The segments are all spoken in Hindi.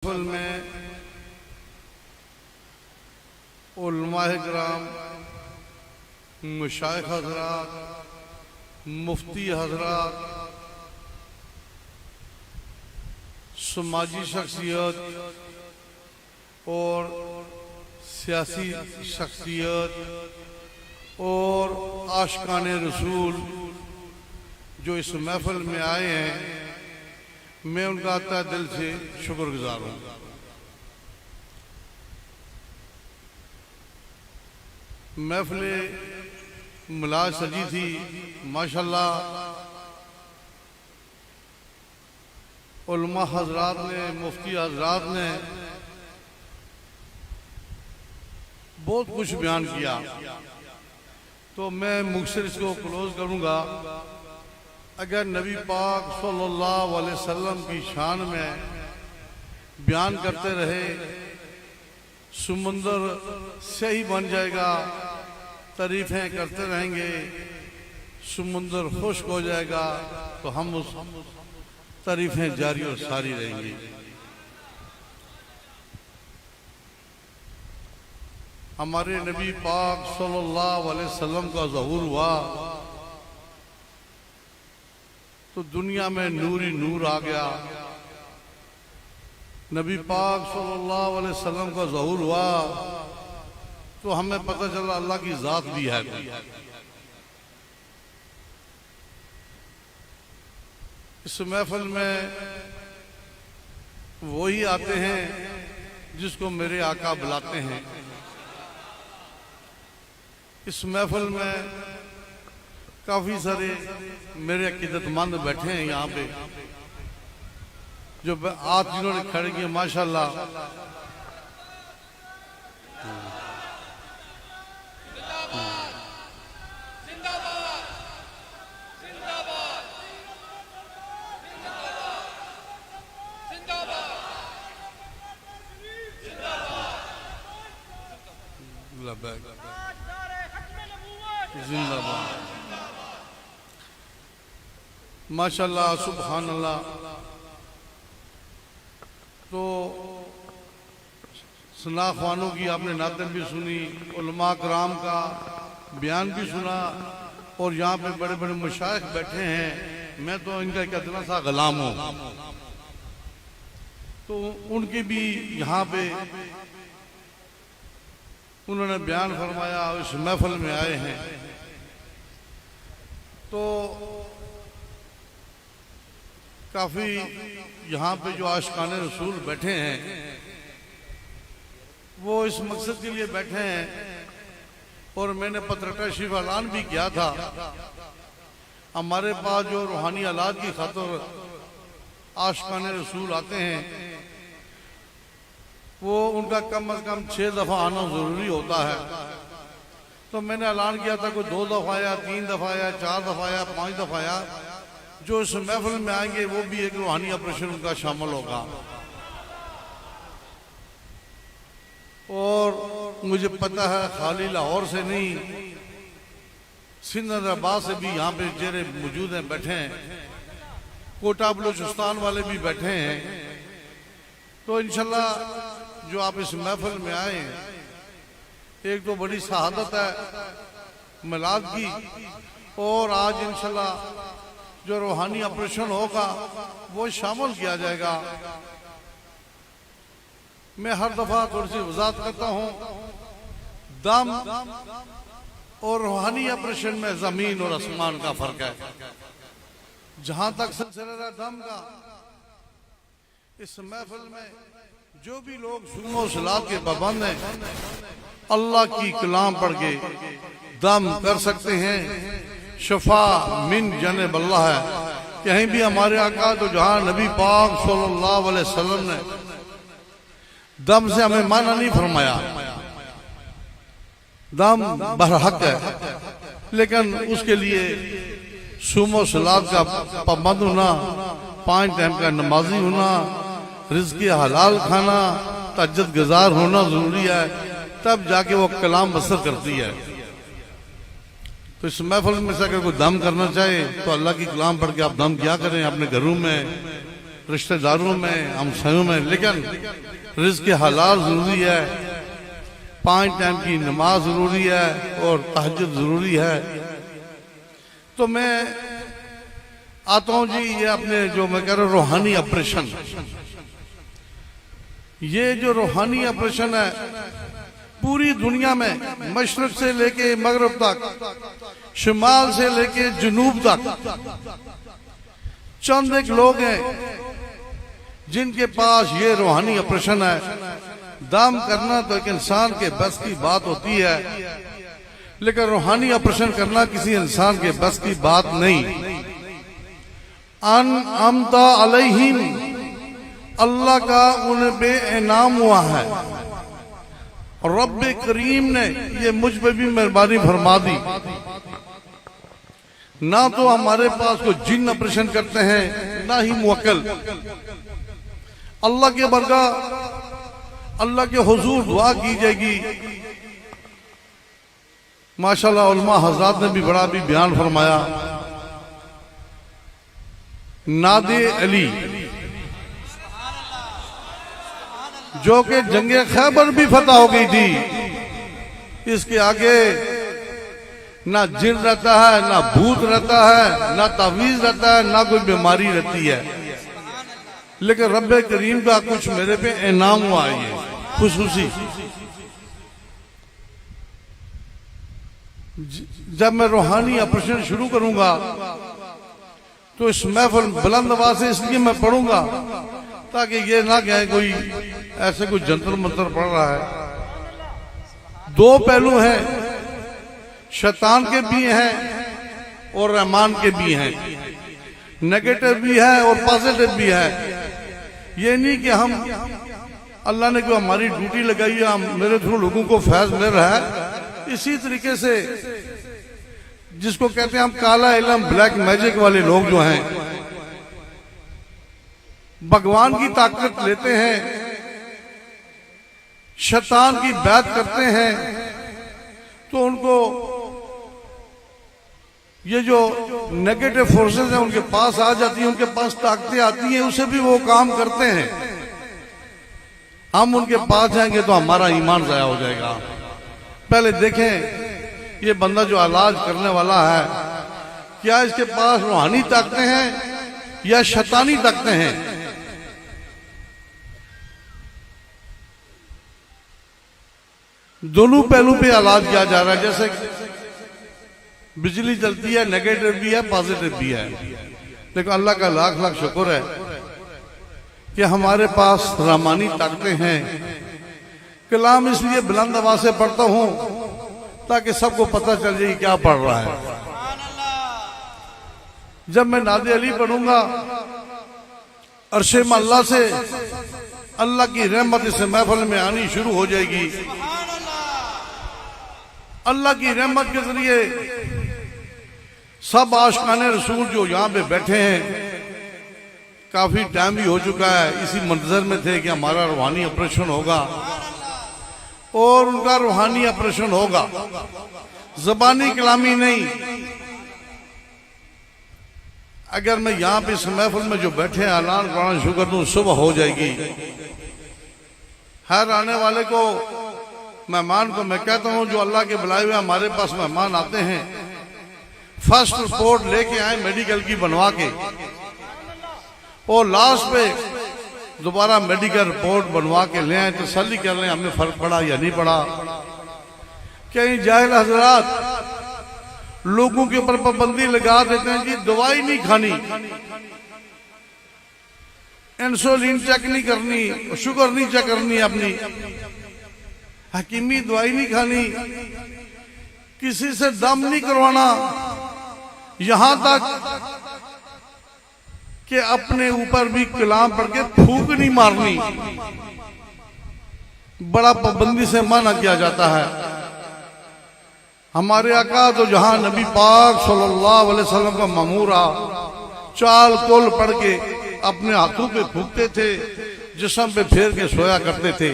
महफिल में उलमाए किराम, मशाइख हजरात, मुफ्ती हजरात, समाजी शख्सियत और सियासी शख्सियत और आशिकाने रसूल जो इस महफिल में आए हैं, मैं उनका तहे दिल से शुक्रगुजार हूँ। महफिल मिलाद सजी थी माशाल्लाह। उलमा हजरात ने, मुफ्ती हजरात ने बहुत कुछ बयान किया, तो मैं मुख्तसर इसको क्लोज करूँगा। अगर नबी पाक सल्लल्लाहु अलैहि वसल्लम की शान में बयान करते रहे, समुंदर से ही बन जाएगा, तारीफ़ें करते रहेंगे, समुंदर खुश्क हो जाएगा, तो हम उस तारीफ़ें जारी और सारी रहेंगी। हमारे नबी पाक सल्लल्लाहु अलैहि वसल्लम का ज़हूर हुआ तो दुनिया में नूर ही नूर आ गया। नबी पाक सल्लल्लाहु अलैहि वसल्लम का ज़हूर हुआ तो हमें पता चला अल्लाह की ज़ात भी है। इस महफिल में वही आते हैं जिसको मेरे आका बुलाते हैं। इस महफिल में काफ़ी सारे मेरे अकीदतमंद बैठे हैं यहाँ पे, जो आज जिन्होंने खड़े किए माशाल्लाह। जिंदाबाद माशाल्लाह सुभान अल्लाह। तो सना ख्वानों की आपने नातन भी सुनी, उलमा कराम का बयान भी सुना, और यहाँ पे बड़े बड़े मशाइख बैठे हैं। मैं तो इनका एक इतना सा गुलाम हूँ, तो उनके भी यहाँ पे उन्होंने बयान फरमाया, इस महफिल में आए हैं। तो काफ़ी यहाँ पे जो आशिकाने रसूल बैठे हैं वो इस मकसद के लिए बैठे हैं, और मैंने पत्रकार शिफ ऐलान भी किया था, हमारे पास जो रूहानी औलाद की खातिर आशिकाने रसूल आते हैं वो उनका कम अज़ कम 6 दफ़ा आना ज़रूरी होता है। तो मैंने ऐलान किया था कोई 2 दफ़ा आया, 3 दफ़ा आया, 4 दफ़ा आया, 5 दफ़ा आया, जो इस महफिल में आएंगे वो भी एक रूहानी ऑपरेशन उनका शामिल होगा। और मुझे पता है खाली लाहौर से नहीं, सिंधाबाद से भी यहाँ पे चेहरे मौजूद हैं, बैठे हैं, कोटा बलूचिस्तान वाले भी बैठे हैं। तो इंशाल्लाह जो आप इस महफिल में आए हैं, एक तो बड़ी शहादत है मिलाद की, और आज इंशाल्लाह जो रूहानी ऑपरेशन होगा वो शामिल किया जाएगा। मैं हर दफा थोड़ी सी वजाहत करता हूँ, दम और रूहानी ऑपरेशन में जमीन और आसमान का फर्क है। जहां तक सिलसिला दम का, इस महफिल में जो भी लोग सुन्नो सलात के पाबंद हैं, अल्लाह की कलाम पढ़ के दम कर सकते हैं। शफा मिन जनब अल्लाह है। कहीं भी हमारे आका तो जहां नबी पाक सल्लल्लाहु अलैहि वसल्लम ने दम से हमें माना नहीं फरमाया, दम बरहक है, लेकिन उसके लिए सुमो सलात का पाबंद होना, 5 टाइम का नमाजी होना, रिज़्क़ हलाल खाना, तहज्जुद गुज़ार होना जरूरी है, तब जाके वो कलाम बसर करती है। तो इस महफिल में से अगर कोई दम करना चाहे तो अल्लाह की कलाम पढ़ के आप दम किया करें अपने घरों में, रिश्तेदारों में, हमसायों में, लेकिन रिज़्क़ हलाल ज़रूरी है, 5 टाइम की नमाज ज़रूरी है और तहज्जुद ज़रूरी है। तो मैं आता हूँ जी, ये अपने जो मैं कह रहा हूँ रूहानी ऑपरेशन, ये जो रूहानी ऑपरेशन है पूरी दुनिया में मशरक़ से लेके मगरब तक, शुमाल से लेके जनूब तक चंद एक लोग हैं जिनके पास ये रूहानी ऑपरेशन है। दम करना तो एक इंसान के बस की बात होती है, लेकिन रूहानी ऑपरेशन करना किसी इंसान के बस की बात नहीं। अनअमता अलैहिम, अल्लाह का उन पे इनाम हुआ है और रब्ब करीम ने ये मुझ पे भी मेहरबानी फरमा दी। ना तो हमारे पास कोई जिन ऑपरेशन करते हैं, ना ही मुवक्किल। अल्लाह के बरगा अल्लाह के हुजूर दुआ की जाएगी। माशाल्लाह उलमा हजरात ने भी बड़ा भी बयान फरमाया। नादे अली जो कि जंगे खैबर भी फतह हो गई थी, इसके आगे ना जिन रहता है, ना भूत रहता है, ना तावीज रहता है, ना कोई बीमारी रहती है। लेकिन रब्बे करीम का कुछ मेरे पे इनाम हुआ है, ये खुशूसी। जब मैं रूहानी ऑपरेशन शुरू करूंगा तो इस महफिल बुलंद आवाज से इसलिए मैं पढ़ूंगा ताकि ये ना कहे कोई ऐसे कोई जंतर मंतर पढ़ रहा है। 2 पहलू हैं, शैतान के भी हैं और रहमान के भी हैं, नेगेटिव भी है और पॉजिटिव भी है। ये नहीं कि हम अल्लाह ने कोई हमारी ड्यूटी लगाई है, हम मेरे थ्रू लोगों को फैज मिल रहा है। इसी तरीके से जिसको कहते हैं हम काला इल्म, ब्लैक मैजिक वाले लोग जो हैं, भगवान की ताकत लेते हैं, शैतान की बैत करते हैं, तो उनको ये जो नेगेटिव फोर्सेस हैं उनके पास आ जाती हैं, उनके पास ताकतें आती हैं, उसे भी वो काम करते हैं। हम उनके पास जाएंगे तो हमारा ईमान ज़ाया हो जाएगा। पहले देखें ये बंदा जो इलाज करने वाला है, क्या इसके पास रूहानी ताकतें हैं या शैतानी ताकतें हैं। दोनों पहलू पे इलाज किया जा रहा है। जैसे बिजली चलती है, नेगेटिव भी है, पॉजिटिव भी है, लेकिन अल्लाह का लाख लाख शुक्र है कि हमारे पास रहमानी ताकतें हैं। कलाम इसलिए बुलंद आवाज से पढ़ता हूं ताकि सबको पता चल जाए क्या पढ़ रहा है। जब मैं नादे अली पढ़ूंगा, अरशे में अल्लाह से अल्लाह की रहमत इस महफिल में आनी शुरू हो जाएगी। अल्लाह की रहमत के जरिए सब आशिकाने रसूल जो यहाँ पे बैठे हैं, काफी टाइम भी हो चुका है, इसी मंतजर में थे कि हमारा रूहानी ऑपरेशन होगा और उनका रूहानी ऑपरेशन होगा। ज़बानी कलामी नहीं। अगर मैं यहाँ पे इस महफिल में जो बैठे हैं ऐलान करना शुरू कर दूं, सुबह हो जाएगी। हर आने वाले को, मेहमान को मैं कहता हूं, जो अल्लाह के बुलाए हुए हमारे पास मेहमान आते हैं, फर्स्ट रिपोर्ट लेके आए मेडिकल की बनवा के, और लास्ट पे दोबारा मेडिकल रिपोर्ट बनवा के ले आए, तसल्ली कर लें हमें फर्क पड़ा या नहीं पड़ा। कई जाहिल हजरात लोगों के ऊपर पाबंदी लगा देते हैं कि दवाई नहीं खानी, इंसुलिन चेक नहीं करनी, शुगर नहीं चेक करनी, अपनी हकीमी दवाई नहीं खानी, किसी से दम नहीं करवाना, यहां तक कि अपने ऊपर भी कलाम पढ़ के फूंक नहीं मारनी। बड़ा पाबंदी से मना किया जाता है। हमारे आका तो जहां नबी पाक सल्लल्लाहु अलैहि वसल्लम का मामूरा चाल कुल पढ़ के अपने हाथों पे फूंकते थे, जिस्म पे फेर के सोया करते थे।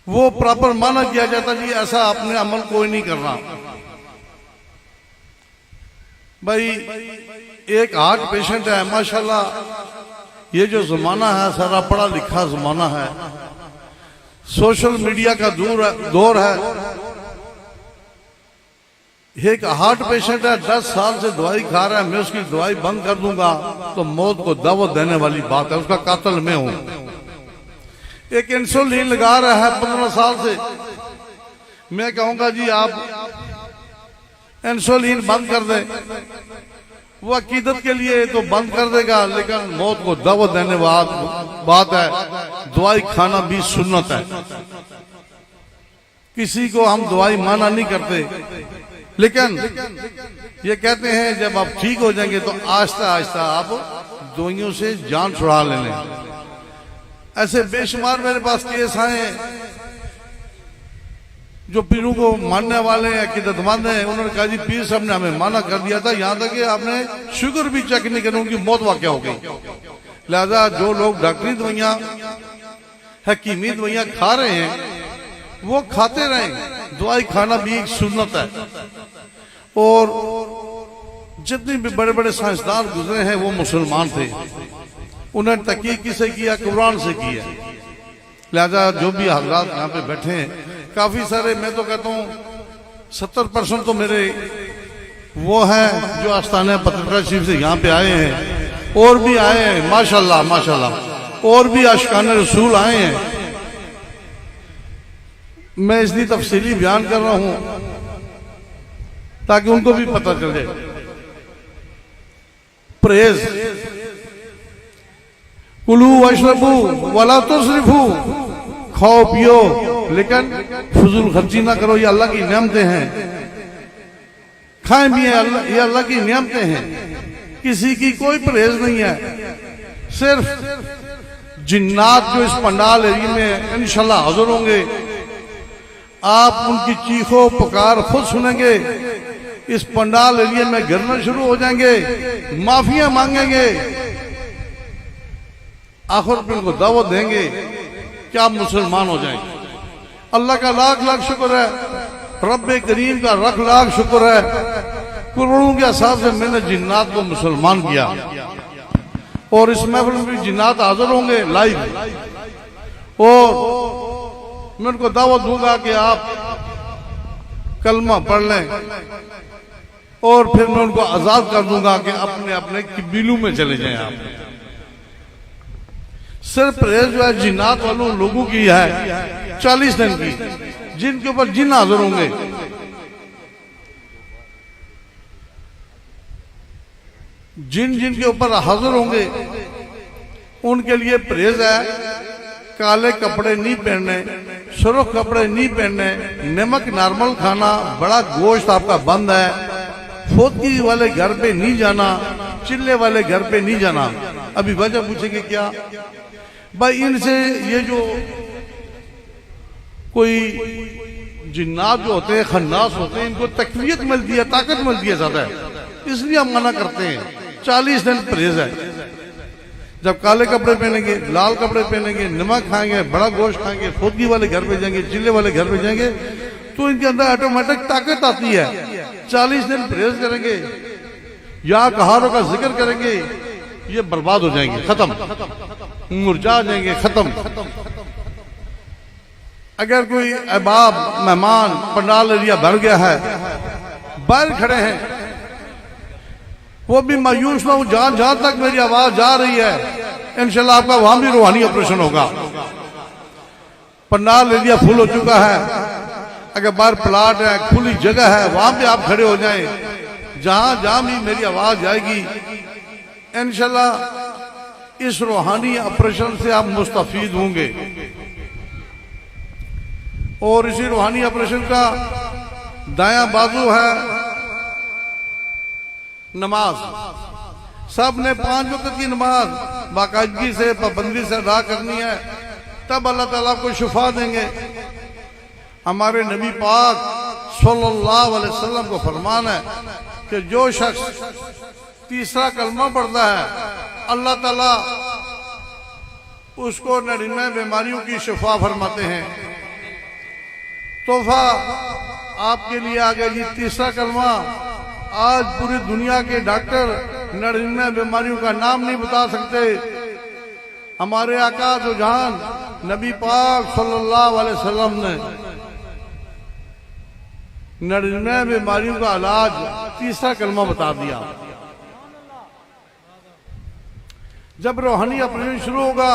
वो प्रॉपर माना किया जाता जी, ऐसा अपने अमल कोई नहीं करना। भाई एक हार्ट पेशेंट है, माशाल्लाह ये जो जमाना है सारा पढ़ा लिखा जमाना है, सोशल मीडिया का दौर है। एक हार्ट पेशेंट है, 10 साल से दवाई खा रहा है, मैं उसकी दवाई बंद कर दूंगा तो मौत को दावत देने वाली बात है, उसका कातिल मैं हूं। एक इंसुलिन लगा रहा है 15 साल से, मैं कहूंगा जी आप इंसुलिन बंद कर दें, वो अकीदत के लिए तो बंद कर देगा, लेकिन मौत को दावत देने बात है। दवाई खाना भी सुन्नत है, किसी को हम दवाई माना नहीं करते, लेकिन ये कहते हैं जब आप ठीक हो जाएंगे तो आहिस्ता आहिस्ता आप दवाइयों से जान छुड़ा लेने। ऐसे बेशुमार मेरे पास केस आए जो पीरों को मानने वाले हैं, अकीदतमंद हैं, उन्होंने कहा जी पीर साहब ने हमें माना कर दिया था, यहां तक कि आपने शुगर भी चेक नहीं करी, उनकी मौत वाक़या हो गई। लिहाजा जो लोग डॉक्टरी दवाइयां हकीमी दवाइयां खा रहे हैं वो खाते रहें, दवाई खाना भी एक सुन्नत है। और जितने भी बड़े बड़े साइंसदान गुजरे हैं वो मुसलमान थे, उन्हें तहकीक किसे किया, कुरान से किया। लिहाजा जो भी हजरात यहाँ पे बैठे हैं, काफी सारे, मैं तो कहता हूँ 70% तो मेरे वो हैं जो आस्थाना पत्रकार शिव से यहाँ पे आए हैं, और भी आए हैं माशाल्लाह माशाल्लाह, और भी आशिकाने रसूल आए हैं। मैं इसलिए तफसीली बयान कर रहा हूं ताकि उनको भी पता चले। परहेज, कुलू वशरबू वला तुसरिफू, खाओ पियो लेकिन फजूल खर्ची ना करो, ये अल्लाह की नियमतें हैं। खाएं भी ये अल्लाह की नियमतें हैं, किसी की कोई परहेज नहीं है। सिर्फ जिन्नात जो इस पंडाल एरिया में इंशाल्लाह हाजिर होंगे, आप उनकी चीखों पुकार खुद सुनेंगे, इस पंडाल एरिया में गिरना शुरू हो जाएंगे, माफिया मांगेंगे, आखिर में उनको दावत देंगे कि आप मुसलमान हो जाएंगे। अल्लाह का लाख लाख शुक्र है, रब्बे करीम का लाख लाख शुक्र है, करोड़ों के हिसाब से मैंने जिन्नात को मुसलमान किया। और इस महफिल में भी जिन्नात हाजिर होंगे लाइव, और मैं उनको दावत दूंगा कि आप कलमा पढ़ लें, और फिर मैं उनको आजाद कर दूंगा कि अपने अपने कबीलों में चले जाएं। आप सिर्फ परहेज जो है जिन्नात वालों लोगों की है 40 दिन की, जिनके ऊपर जिन हाजिर होंगे। जिन जिनके ऊपर हाजिर होंगे उनके लिए परहेज है, काले कपड़े नहीं पहनने, सुर्ख कपड़े नहीं पहनने, नमक नॉर्मल खाना, बड़ा गोश्त आपका बंद है, फोतगी वाले घर पे नहीं जाना, चिल्ले वाले घर पे नहीं जाना। अभी वजह पूछेंगे क्या भाई, इनसे ये जो कोई जिन्नात जो होते हैं, खन्नास होते हैं, इनको तकवीयत मिलती है, ताकत मिलती है ज्यादा, इसलिए हम मना करते हैं। 40 दिन परहेज है। जब काले कपड़े पहनेंगे, लाल कपड़े पहनेंगे, नमक खाएंगे, बड़ा गोश्त खाएंगे, फोतगी वाले घर पे जाएंगे, चिल्ले वाले घर पे जाएंगे, तो इनके अंदर ऑटोमेटिक ताकत आती है। 40 दिन परहेज करेंगे, या कहारों का जिक्र करेंगे, ये बर्बाद हो जाएंगे, खत्म, मुरझा जाएंगे, खत्म। अगर कोई अहबाब मेहमान पंडाल एरिया भर गया है, बाहर खड़े हैं, वो भी मायूस ना हो, जहां जहां तक मेरी आवाज जा रही है इंशाल्लाह आपका वहां भी रूहानी ऑपरेशन होगा। पंडाल एरिया फुल हो चुका है, अगर बाहर प्लाट है, खुली जगह है, वहां पे आप खड़े हो जाएं, जहां जहां भी मेरी आवाज जाएगी इंशाल्लाह इस रूहानी ऑपरेशन से आप मुस्तफीद होंगे। और इसी रूहानी ऑपरेशन का दायां बाजू है नमाज। सब ने 5 वक्त की नमाज बाकायदगी से, पाबंदी से अदा करनी है, तब अल्लाह ताला को शिफा देंगे। हमारे नबी पाक सल्लल्लाहु अलैहि वसल्लम को फरमान है कि जो शख्स तीसरा कलमा पढ़ता है, अल्लाह ताला उसको 99 बीमारियों की शिफा फरमाते हैं। तोहफा आपके लिए आ गया जी, तीसरा कलमा आज पूरी दुनिया के डॉक्टर 99 बीमारियों का नाम नहीं बता सकते। हमारे आका दो जहान नबी पाक सल्लल्लाहु अलैहि वसल्लम ने 99 बीमारियों का इलाज तीसरा कलमा बता दिया। जब रूहानी ऑपरेशन शुरू होगा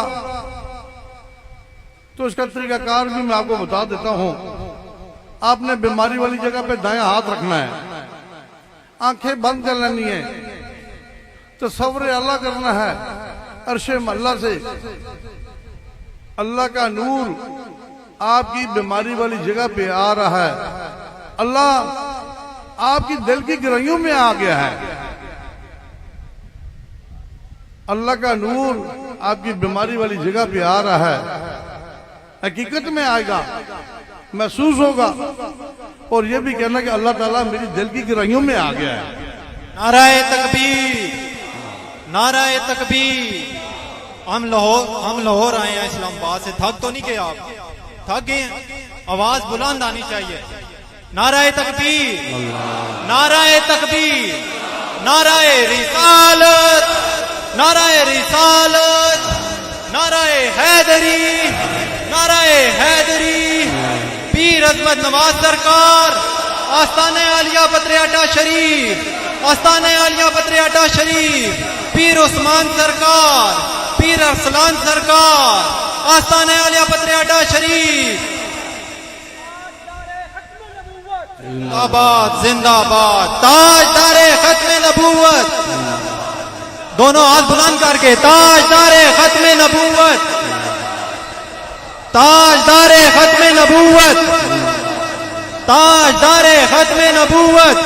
तो इसका तरीकाकार भी मैं आपको बता देता हूं। आपने बीमारी वाली जगह पे दायां हाथ रखना है, आंखें बंद कर लेनी है, तसव्वुर अल्लाह करना है। अर्शे अल्लाह से अल्लाह का नूर आपकी बीमारी वाली जगह पे आ रहा है। अल्लाह आपकी दिल की गहराइयों में आ गया है। अल्लाह का नूर आपकी बीमारी वाली जगह पे आ रहा है, हकीकत में आएगा, महसूस होगा। और ये भी कहना कि अल्लाह ताला मेरी दिल की गहराइयों में आ गया है। नाराए तकबीर, नाराए तकबीर। हम लाहौर आए हैं इस्लामाबाद से। थक तो नहीं गए आप? थक गए? आवाज बुलंद आनी चाहिए। नाराए तकबीर, नाराए तकबीर, नाराए रिसालत, नाराए रिसालत, नाराए हैदरी, नाराए हैदरी। पीर अजमत नवाज सरकार, आस्ताने आलिया पत्रियाटा शरीफ, आस्ताने आलिया पत्रियाटा शरीफ। पीर उस्मान सरकार, पीर अरसलान सरकार, आस्ताने आलिया पत्रियाटा शरीफ। जिंदाबाद जिंदाबाद। ताजदारे खत्मे नबूवत, दोनों हाथ बुलंद करके, ताजदारे खत्मे नबूवत, ताजदारे खत्मे नबूवत, ताजदारे खत्मे नबूवत।